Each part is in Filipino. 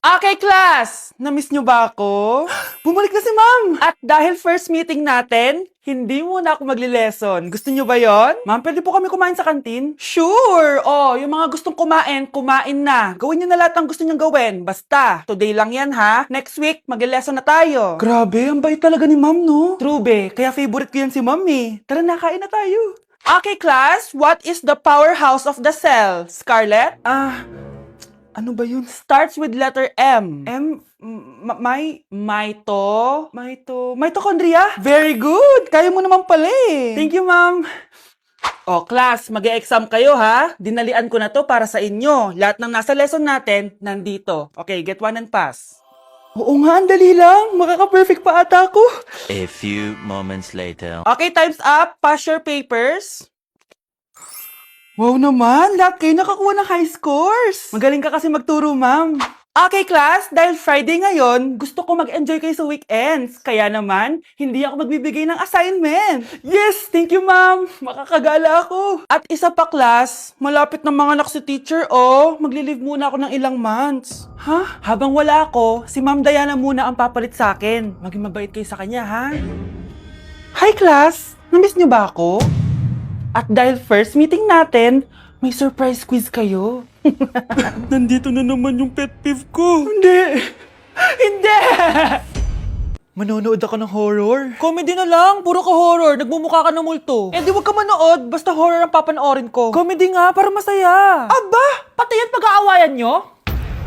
Okay, class! Na-miss nyo ba ako? Bumalik na si ma'am! At dahil first meeting natin, hindi muna ako magli-lesson. Gusto nyo ba yon? Ma'am, pwede po kami kumain sa kantin? Sure! Oh, yung mga gustong kumain, kumain na. Gawin nyo na lahat ng gusto nyong gawin. Basta, today lang yan ha. Next week, magli-lesson na tayo. Grabe, ang bait talaga ni ma'am, no? True, be. Kaya favorite ko yan si ma'am eh. Tara na, kain na tayo. Okay, class. What is the powerhouse of the cell? Scarlett? Ano ba yun? Starts with letter M. Mitochondria? Very good! Kaya mo naman pala eh. Thank you, ma'am. O, class, mag-e-exam kayo ha. Dinalian ko na to para sa inyo. Lahat ng nasa lesson natin, nandito. Okay, get one and pass. Oo nga, ang dali lang. Makaka-perfect pa ata ako. A few moments later. Okay, time's up. Pass your papers. Wow naman, lahat kayo nakakuha ng high scores. Magaling ka kasi magturo, ma'am. Okay, class, dahil Friday ngayon, gusto ko mag-enjoy kayo sa weekends. Kaya naman, hindi ako magbibigay ng assignment. Yes, thank you, ma'am. Makakagala ako. At isa pa, class, malapit na mga anak si teacher, oh. Magli-leave muna ako ng ilang months. Ha? Habang wala ako, si Ma'am Diana muna ang papalit sa akin. Maging mabait kayo sa kanya, ha? Hi, class. Namiss niyo ba ako? At dahil first meeting natin, may surprise quiz kayo. Nandito na naman yung pet peeve ko. Hindi! Hindi! Manonood ako ng horror. Comedy na lang, puro ka horror. Nagmumukha ka ng multo. Eh di wag ka manood, basta horror ang papanoorin ko. Comedy nga, para masaya. Aba, pati yan pag-aawayan nyo?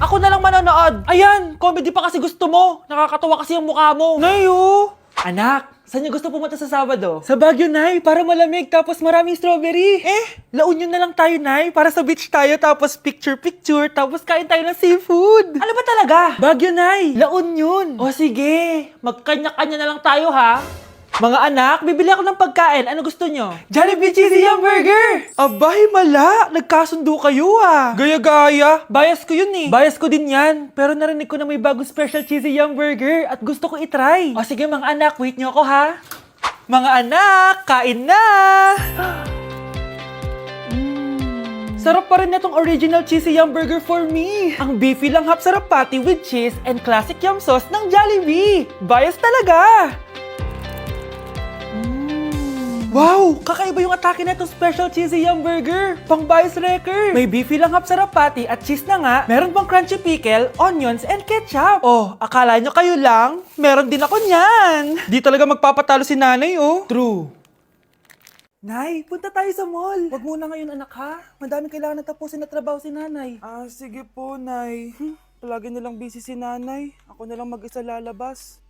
Ako na lang manonood. Ayan, comedy pa kasi gusto mo. Nakakatawa kasi yung mukha mo. Nayo! Anak, saan niyo gusto pumunta sa Sabado? Sa Baguio, Nay, para malamig tapos maraming strawberry. La Union na lang tayo, Nay, para sa beach tayo tapos picture-picture tapos kain tayo ng seafood. Ano ba talaga? Baguio, Nay, La Union. O sige, magkanya-kanya na lang tayo, ha? Mga anak, bibili ako ng pagkain. Ano gusto nyo? Jollibee Cheesy Yum Burger! Abay, mala! Nagkasundo kayo ah! Gaya-gaya! Bias ko yun eh! Bias ko din yan! Pero narinig ko na may bagong special Cheesy Yum Burger at gusto ko itry! O sige mga anak, wait nyo ako ha! Mga anak, kain na! Sarap pa rin itong original Cheesy Yum Burger for me! Ang beefy lang hap sarap patty with cheese and classic yum sauce ng Jollibee! Bias talaga! Wow! Kakaiba yung atake na itong special cheesy yum burger. Pang bias wrecker. May beefy lang hap sarap patty at cheese na nga. Meron pang crunchy pickle, onions, and ketchup. Oh, akala nyo kayo lang? Meron din ako niyan. Di talaga magpapatalo si nanay, oh. True. Nay, punta tayo sa mall. Wag muna ngayon, anak, ha? Madami kailangan na tapusin na trabaho si nanay. Sige po, nay. Palagi nilang busy si nanay. Ako na lang mag-isa lalabas.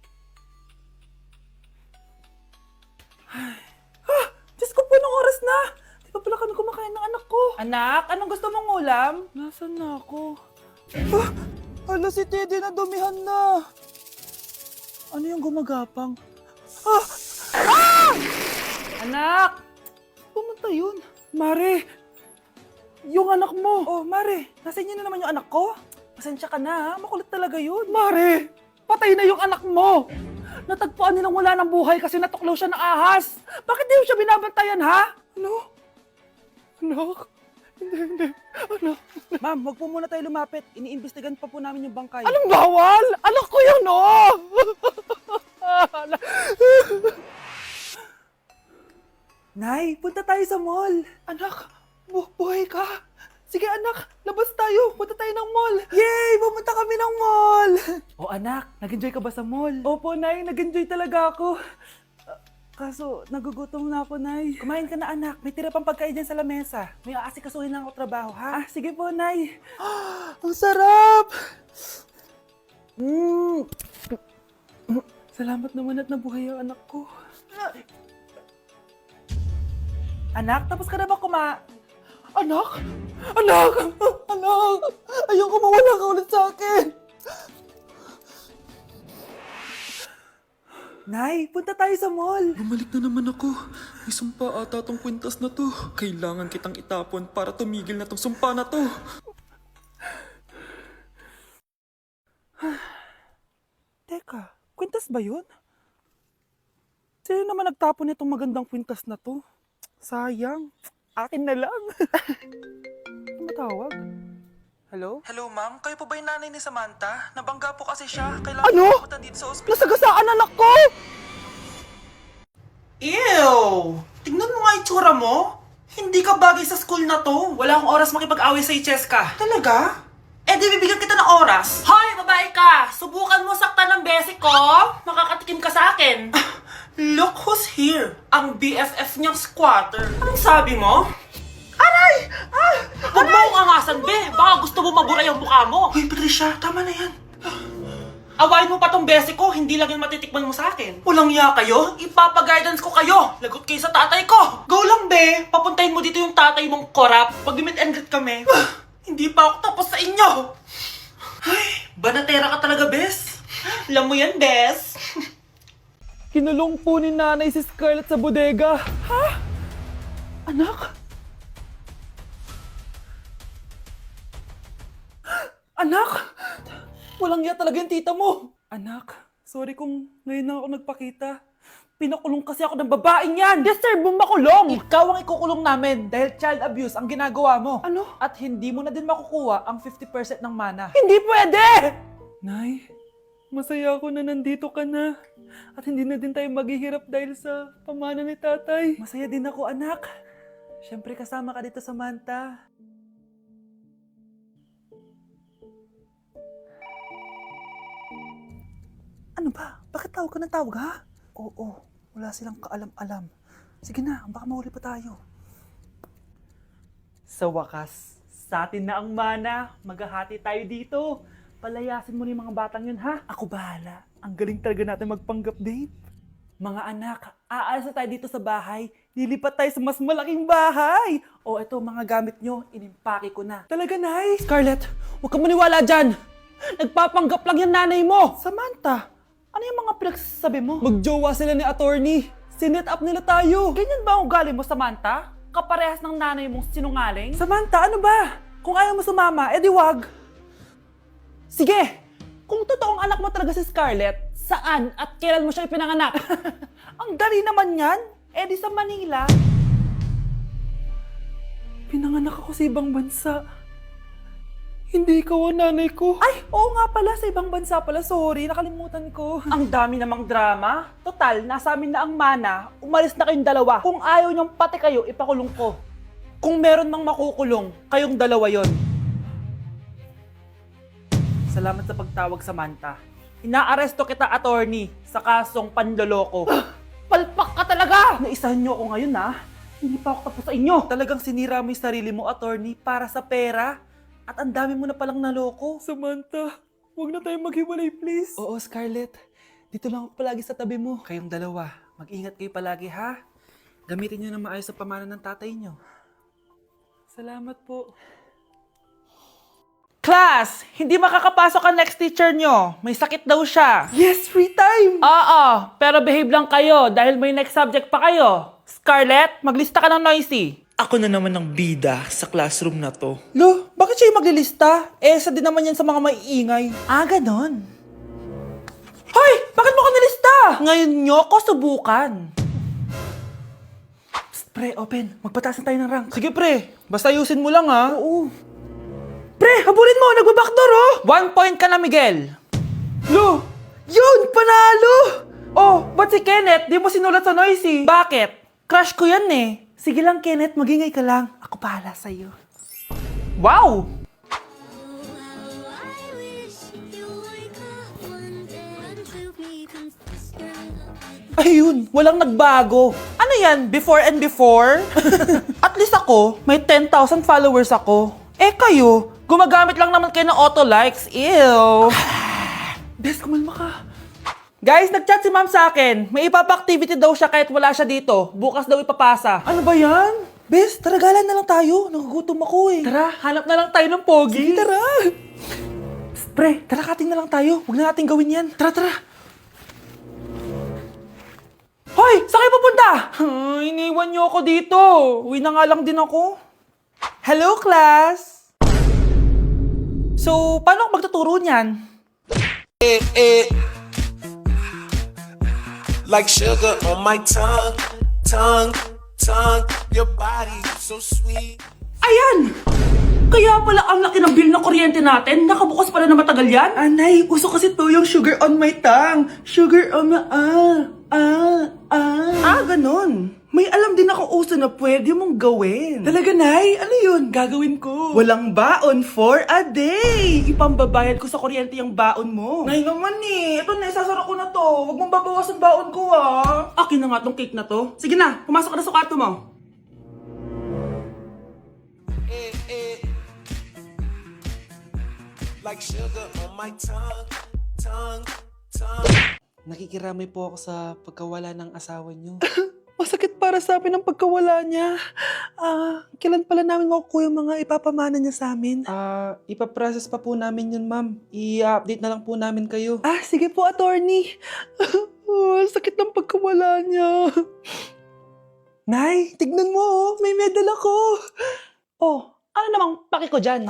Diyos ko po, anong oras na? Di pa pala kami kumakain ng anak ko. Anak, anong gusto mong ulam? Nasaan na ako? Hala, si Teddy na dumihan na. Ano yung gumagapang? Anak! Pumunta yun. Mare! Yung anak mo! Oh, Mare, nasa inyo na naman yung anak ko? Pasensya ka na ha, makulit talaga yun. Mare! Patay na yung anak mo! Natagpuan nilang wala ng buhay kasi natuklaw siya ng ahas. Bakit di mo siya binabantayan, ha? Ano? Anak? Hindi. Anak? Ma'am, wag po muna tayo lumapit. Iniimbestigan pa po namin yung bangkay. Anong bawal? Anak ko yun, oh! Nay, punta tayo sa mall. Anak, buhay ka. Sige anak, labas tayo. Punta tayo ng mall. Yay! Pumunta kami ng mall. O anak, nag-enjoy ka ba sa mall? Opo, Nay. Nag-enjoy talaga ako. Kaso, nagugutom na ako, Nay. Kumain ka na, anak. May tira pang pagkain dyan sa lamesa. May aasikasuhin lang ako trabaho, ha? Sige po, Nay. Ang sarap! Salamat naman at nabuhay ang anak ko. Anak, tapos ka na ba Anak! Anak! Anak! Ayoko mawala ka ulit sa akin! Nay, punta tayo sa mall! Bumalik na naman ako. May sumpa ata tong kwintas na to. Kailangan kitang itapon para tumigil na tong sumpa na to. Teka, kwintas ba yun? Sino naman nagtapon itong magandang kwintas na to? Sayang. Akin na lang. Ano matawag? Hello? Hello, ma'am. Kayo po ba yung nanay ni Samantha? Nabangga po kasi siya. Kailangan Ano? pumunta dito sa ospital. Nasagasaan anak ko! Ew! Tingnan mo nga itsura mo. Hindi ka bagay sa school na to. Wala akong oras makipag-away sa Cheska. Talaga? Eh di bibigyan kita ng oras. Hoy, babae ka! Subukan mo saktan ng basic ko. Makakatikim ka sa akin. Look who's here. Ang BFF niyang squatter. Anong sabi mo? Aray! Huwag mo akong angasan, be. Baka gusto mo mabura yung mukha mo. Hoy, Patricia, tama na yan. Awayin mo pa tong besi ko, hindi lang yung matitikman mo sa akin. Walang ya kayo, ipapag-guidance ko kayo. Lagot kayo sa tatay ko. Go lang, be. Papuntahin mo dito yung tatay mong korap. Pag-meet and greet kami. Hindi pa ako tapos sa inyo. Ay, banatera ka talaga, bes. Alam mo yan, bes. Kinulong po ni nanay si Scarlett sa bodega. Ha? Anak? Anak! Walang ya talaga yung tita mo! Anak, sorry kung ngayon na ako nagpakita. Pinakulong kasi ako ng babaeng yan! Deserve mong makulong! Ikaw ang ikukulong namin dahil child abuse ang ginagawa mo. Ano? At hindi mo na din makukuha ang 50% ng mana. Hindi pwede! Nay, masaya ako na nandito ka na. At hindi na din tayo maghihirap dahil sa pamana ni tatay. Masaya din ako, anak. Siyempre kasama ka dito sa Manta. Ano ba? Bakit tawag ka ng tawag, ha? Oo, wala silang kaalam-alam. Sige na, baka mahuli pa tayo. Sa wakas, sa atin na ang mana. Maghahati tayo dito. Palayasin mo na yung mga batang yun, ha? Ako bahala. Ang galing talaga natin magpanggap date. Mga anak, aalis na tayo dito sa bahay. Lilipat tayo sa mas malaking bahay. O eto, mga gamit nyo, inimpake ko na. Talaga, Nay? Scarlett, huwag ka maniwala dyan. Nagpapanggap lang yung nanay mo. Samantha, ano yung mga pinagsasabi mo? Magjowa sila ni attorney. Sinet up nila tayo. Ganyan ba ang ugali mo, Samantha? Kaparehas ng nanay mong sinungaling? Samantha, ano ba? Kung ayaw mo sumama, edi wag. Sige, kung totoong anak mo talaga si Scarlett, saan at kailan mo siya ipinanganak? Ang dali naman yan. Edi sa Manila. Pinanganak ako sa ibang bansa. Hindi ikaw ang nanay ko. Ay, oo nga pala, sa ibang bansa pala. Sorry, nakalimutan ko. Ang dami namang drama. Total, nasa amin na ang mana. Umalis na kayong dalawa. Kung ayaw niyong pati kayo, ipakulong ko. Kung meron mang makukulong, kayong dalawa yon. Salamat sa pagtawag, Samantha. Inaaresto kita, attorney, sa kasong panloloko. Palpak ka talaga! Naisahan niyo ako ngayon, ha? Hindi pa ako tapos sa inyo. Talagang sinira mo yung sarili mo, attorney, para sa pera. At ang dami mo na palang naloko. Samantha, huwag na tayong maghiwalay, please. Oo, Scarlett. Dito lang ako palagi sa tabi mo. Kayong dalawa, mag-ingat kayo palagi, ha? Gamitin niyo na maayos sa pamana ng tatay niyo. Salamat po. Class! Hindi makakapasok ang next teacher niyo. May sakit daw siya. Yes, free time! Oo, pero behave lang kayo dahil may next subject pa kayo. Scarlett, maglista ka ng noisy. Ako na naman ang bida sa classroom na to. Lo, bakit siya yung maglilista? Eh, isa din naman yan sa mga maiingay. Ah, ganon. Hoy! Bakit mo ka nilista? Ngayon nyo ko subukan. Psst, pre, open. Magpataas na tayo ng rank. Sige, pre. Basta ayusin mo lang, ha? Oo. Pre, habulin mo! Nagbabackdoor, oh! 1 point ka na, Miguel. Lo! Yun! Panalo! Oh, ba't si Kenneth di mo sinulat sa noisy? Bakit? Crush ko yan, eh. Sige lang, Kenneth, magingay ka lang. Ako bahala sa'yo. Wow! Ayun, walang nagbago. Ano yan, before and before? At least ako, may 10,000 followers ako. Eh kayo, gumagamit lang naman kayo ng auto-likes. Ew! Bes, kumalma ka. Guys, nag-chat si ma'am sa akin. May ipapa-activity daw siya kahit wala siya dito. Bukas daw ipapasa. Ano ba yan? Bes, tara galan na lang tayo. Nagugutom ako eh. Tara, hanap na lang tayo ng pogi. Sige, tara. Psst, pre, tara kating na lang tayo. Huwag na natin gawin yan. Tara, tara. Hoy! Saan kayo pupunta? Iniwan niyo ako dito. Uwi na nga lang din ako. Hello, class! So, paano ako magtuturo niyan? Like sugar on my tongue, your body so sweet. Ayan! Kaya pala ang laki ng bill na kuryente natin. Nakabukas pala na matagal yan. Anay, uso kasi to yung sugar on my tongue. Sugar on my... ganon. May alam din ako uso na pwede mong gawin. Talaga, Nay? Ano yun? Gagawin ko. Walang baon for a day. Ipambabayad ko sa kuryente yung baon mo. Nay naman eh. Ito na, isasara ko na to. Huwag mong babawasan baon ko ah. Akin na nga tong cake na to. Sige na, pumasok ka na sa kwarto mo. Like sugar on my tongue. Nakikiramay po ako sa pagkawala ng asawa niyo. Masakit para sa amin ang pagkawala niya. Kailan pala namin makukuha yung mga ipapamana niya sa amin? Ipaprocess pa po namin yun, ma'am. I-update na lang po namin kayo. Sige po, attorney. Sakit ng pagkawala niya. Nay, tignan mo, may medal ako. Ano namang paki ko dyan?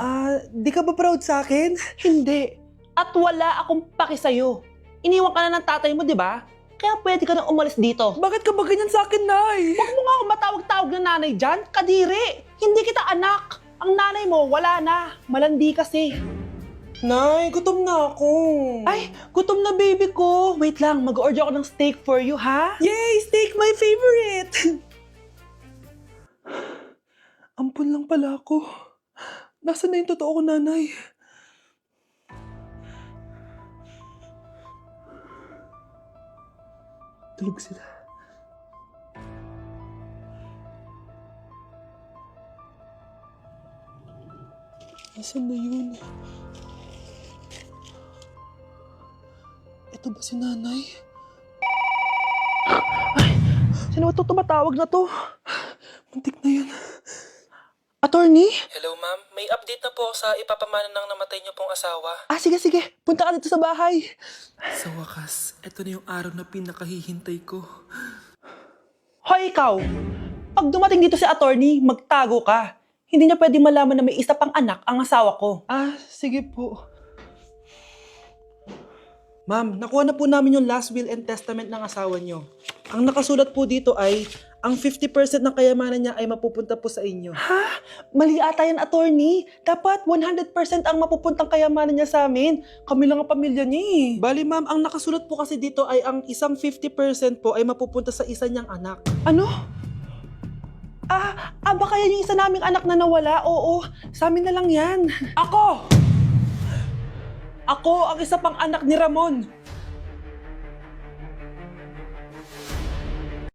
Di ka ba proud sa akin? Hindi. At wala akong paki sa'yo. Iniwan ka na ng tatay mo, di ba? Kaya pwede ka nang umalis dito. Bakit ka ba ganyan sa akin, Nay? Huwag mo nga ako matawag-tawag na nanay dyan. Kadiri. Hindi kita anak. Ang nanay mo, wala na. Malandi kasi. Nay, gutom na ako. Ay, gutom na baby ko. Wait lang, mag-order ako ng steak for you, ha? Yay! Steak, my favorite! Ampun lang pala ako. Nasaan na yung totoo ko, Nanay? Tulog sila. Nasaan na yun? Ito ba si Nanay? Sino ba ito tumatawag na to? Muntik na yun. Attorney? Hello, ma'am. May update na po sa ipapamana ng namatay niyo pong asawa. Sige. Punta ka dito sa bahay. Sa wakas, ito na yung araw na pinakahihintay ko. Hoy, ikaw! Pag dumating dito si attorney, magtago ka. Hindi niya pwede malaman na may isa pang anak ang asawa ko. Sige po. Ma'am, nakuha na po namin yung last will and testament ng asawa niyo. Ang nakasulat po dito ay, ang 50% ng kayamanan niya ay mapupunta po sa inyo. Ha? Mali ata yan, attorney. Dapat 100% ang mapupuntang kayamanan niya sa amin. Kami lang ang pamilya niya eh. Bali ma'am, ang nakasulat po kasi dito ay ang isang 50% po ay mapupunta sa isa niyang anak. Ano? Baka yan yung isa naming anak na nawala? Oo, sa amin na lang yan. Ako ang isa pang anak ni Ramon.